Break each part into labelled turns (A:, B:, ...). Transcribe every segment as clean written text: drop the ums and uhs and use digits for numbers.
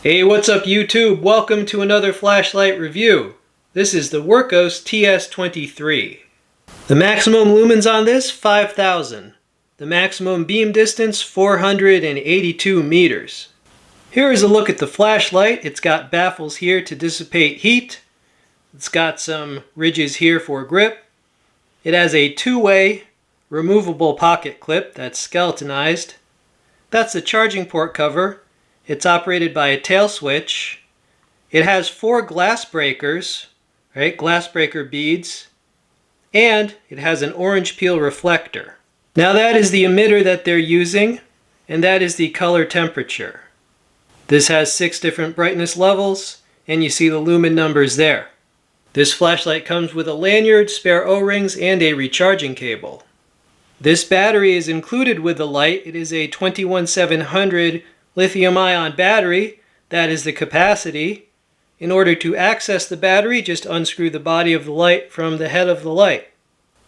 A: Hey, what's up YouTube? Welcome to another flashlight review. This is the Wurkkos TS23. The maximum lumens on this, 5,000. The maximum beam distance, 482 meters. Here is a look at the flashlight. It's got baffles here to dissipate heat. It's got some ridges here for grip. It has a two-way removable pocket clip that's skeletonized. That's the charging port cover. It's operated by a tail switch. It has 4 glass breakers, right? Glass breaker beads. And it has an orange peel reflector. Now that is the emitter that they're using, and that is the color temperature. This has 6 different brightness levels, and you see the lumen numbers there. This flashlight comes with a lanyard, spare O-rings, and a recharging cable. This battery is included with the light. It is a 21700 lithium-ion battery. That is the capacity. In order to access the battery, just unscrew the body of the light from the head of the light.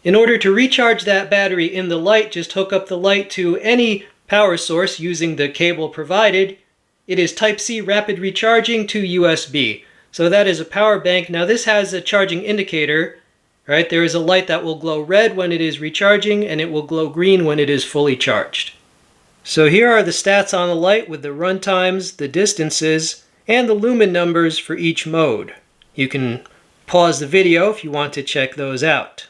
A: In order to recharge that battery in the light, just hook up the light to any power source using the cable provided. It is Type-C rapid recharging to USB. So that is a power bank. Now this has a charging indicator, right? There is a light that will glow red when it is recharging, and it will glow green when it is fully charged. So here are the stats on the light with the run times, the distances, and the lumen numbers for each mode. You can pause the video if you want to check those out.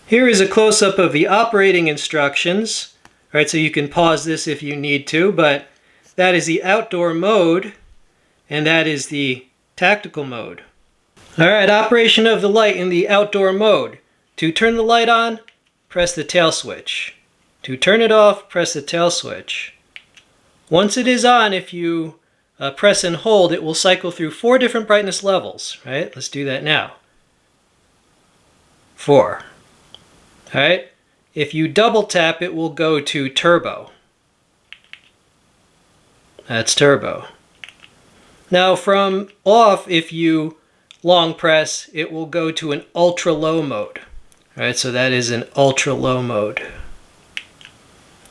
A: Here is a close-up of the operating instructions. All right, so you can pause this if you need to, but that is the outdoor mode, and that is the tactical mode. All right, operation of the light in the outdoor mode. To turn the light on, press the tail switch. To turn it off, press the tail switch. Once it is on, if you press and hold, it will cycle through 4 different brightness levels, right? Let's do that now. 4. All right. If you double tap, it will go to turbo. That's turbo. Now from off, if you long press, it will go to an ultra low mode. All right, so that is an ultra low mode.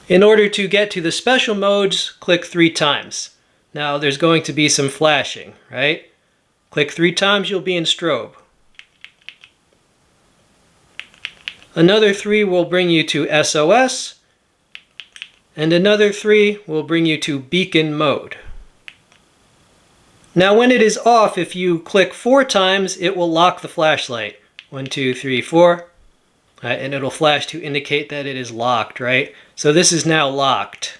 A: In order to get to the special modes, click 3 times. Now there's going to be some flashing, right? Click 3 times, you'll be in strobe. Another 3 will bring you to SOS, and another 3 will bring you to beacon mode. Now when it is off, if you click 4 times, it will lock the flashlight. 1, 2, 3, 4. And it'll flash to indicate that it is locked, right? So this is now locked,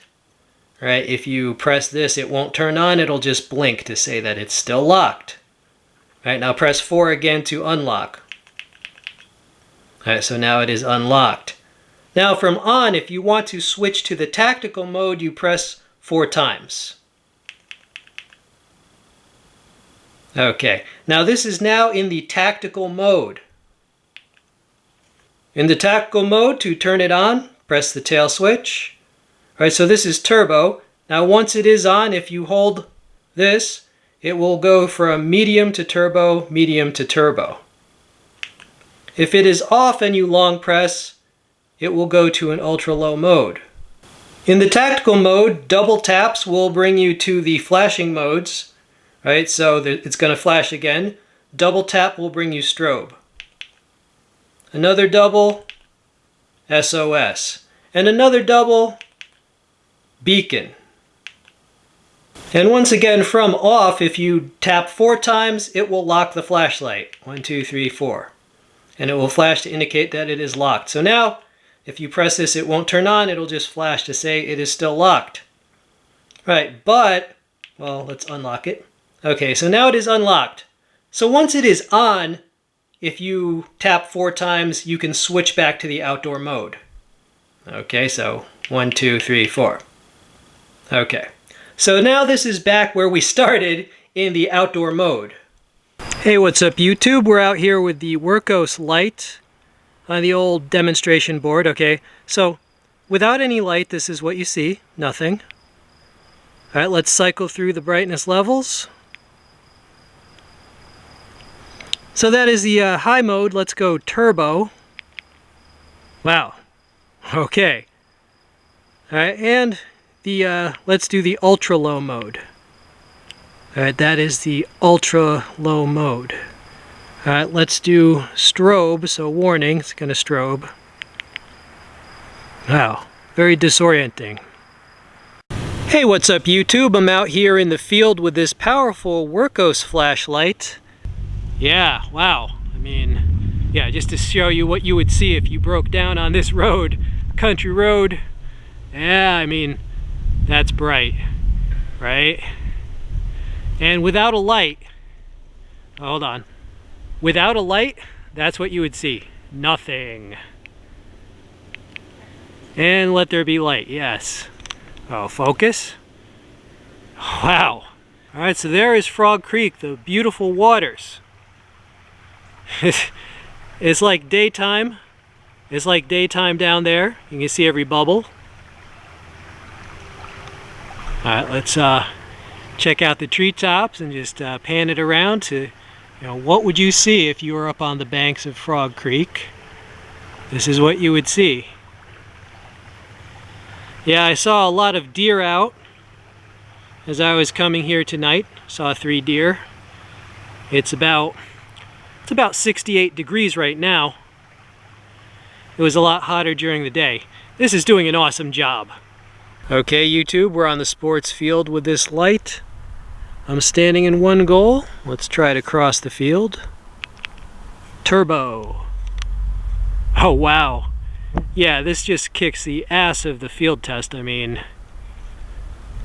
A: right? If you press this, it won't turn on. It'll just blink to say that it's still locked. Right, now press 4 again to unlock. All right, so now it is unlocked. Now from on, if you want to switch to the tactical mode, you press 4 times. Okay, now this is now in the tactical mode. In the tactical mode, to turn it on, press the tail switch. All right, so this is turbo. Now once it is on, if you hold this, it will go from medium to turbo, medium to turbo. If it is off and you long press, it will go to an ultra low mode. In the tactical mode, double taps will bring you to the flashing modes. Right, so it's going to flash again. Double tap will bring you strobe. Another double, SOS. And another double, beacon. And once again from off, if you tap 4 times, it will lock the flashlight. 1, 2, 3, 4. And it will flash to indicate that it is locked. So now, if you press this, it won't turn on. It'll just flash to say it is still locked. Right, but, well, let's unlock it. Okay, so now it is unlocked. So once it is on, if you tap 4 times, you can switch back to the outdoor mode. Okay, so 1, 2, 3, 4. Okay, so now this is back where we started in the outdoor mode. Hey, what's up YouTube? We're out here with the Wurkkos light on the old demonstration board. Okay, so without any light, this is what you see, nothing. All right, let's cycle through the brightness levels. So that is the high mode. Let's go turbo. Wow. Okay. All right, and the let's do the ultra low mode. Alright, that is the ultra low mode. Alright, let's do strobe, so warning, it's gonna strobe. Wow, very disorienting. Hey, what's up YouTube? I'm out here in the field with this powerful Wurkkos flashlight. Yeah, wow. I mean, yeah, just to show you what you would see if you broke down on this road, country road. Yeah, I mean, that's bright, right? And without a light, hold on. Without a light, that's what you would see. Nothing. And let there be light, yes. Oh, focus. Wow. All right, so there is Frog Creek, the beautiful waters. It's like daytime. It's like daytime down there. You can see every bubble. All right, let's check out the treetops and just pan it around to, what would you see if you were up on the banks of Frog Creek? This is what you would see. Yeah, I saw a lot of deer out as I was coming here tonight. Saw 3 deer. It's about 68 degrees right now. It was a lot hotter during the day. This is doing an awesome job. Okay, YouTube, we're on the sports field with this light. I'm standing in one goal. Let's try to cross the field. Turbo. Oh, wow. Yeah, this just kicks the ass of the field test, I mean.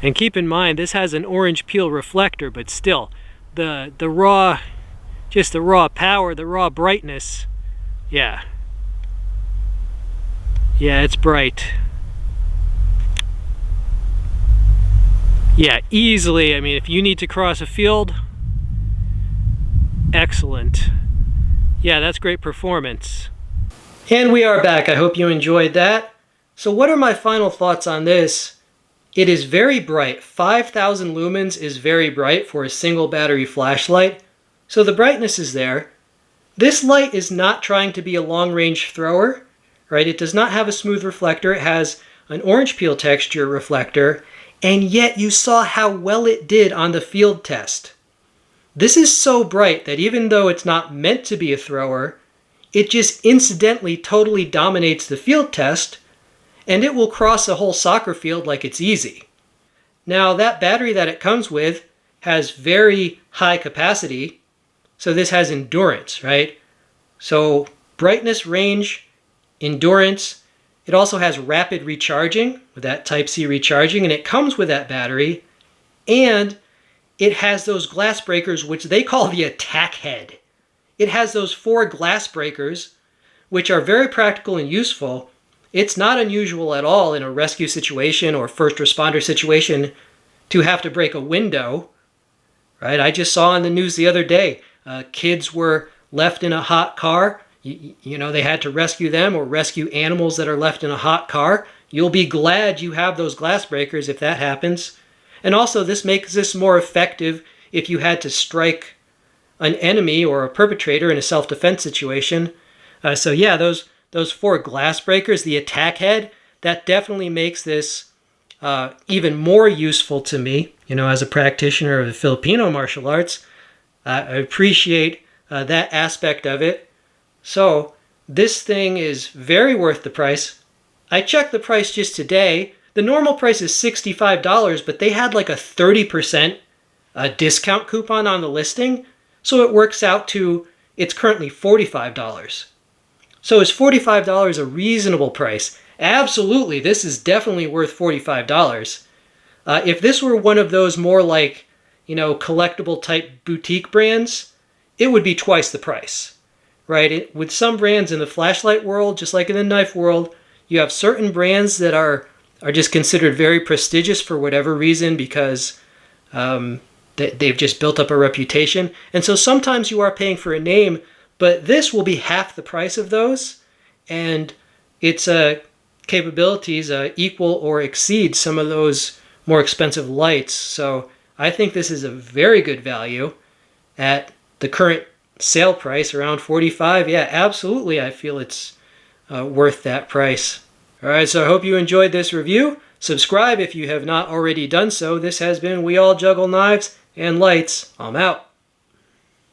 A: And keep in mind, this has an orange peel reflector, but still, the raw, just the raw power, the raw brightness, yeah. Yeah, it's bright. Yeah, easily, I mean, if you need to cross a field, excellent. Yeah, that's great performance. And we are back. I hope you enjoyed that. So what are my final thoughts on this? It is very bright. 5,000 lumens is very bright for a single battery flashlight. So the brightness is there. This light is not trying to be a long-range thrower, right? It does not have a smooth reflector. It has an orange peel texture reflector, and yet you saw how well it did on the field test. This is so bright that even though it's not meant to be a thrower, it just incidentally totally dominates the field test, and it will cross a whole soccer field like it's easy. Now, that battery that it comes with has very high capacity, so this has endurance, right? So brightness, range, endurance. It also has rapid recharging with that Type-C recharging, and it comes with that battery, and it has those glass breakers, which they call the attack head. It has those 4 glass breakers, which are very practical and useful. It's not unusual at all in a rescue situation or first responder situation to have to break a window, right? I just saw on the news the other day, kids were left in a hot car. You know, they had to rescue them or rescue animals that are left in a hot car. You'll be glad you have those glass breakers if that happens. And also, this makes this more effective if you had to strike an enemy or a perpetrator in a self-defense situation. So yeah, those 4 glass breakers, the attack head, that definitely makes this even more useful to me, as a practitioner of the Filipino martial arts. I appreciate that aspect of it. So this thing is very worth the price. I checked the price just today. The normal price is $65, but they had like a 30% discount coupon on the listing. So it works out to, it's currently $45. So is $45 a reasonable price? Absolutely, this is definitely worth $45. If this were one of those more like, collectible type boutique brands, it would be twice the price, right? With some brands in the flashlight world, just like in the knife world, you have certain brands that are just considered very prestigious for whatever reason because they've just built up a reputation. And so sometimes you are paying for a name, but this will be half the price of those, and its capabilities equal or exceed some of those more expensive lights. So I think this is a very good value at the current sale price, around $45. Yeah, absolutely, I feel it's worth that price. All right, so I hope you enjoyed this review. Subscribe if you have not already done so. This has been We All Juggle Knives. And lights, I'm out.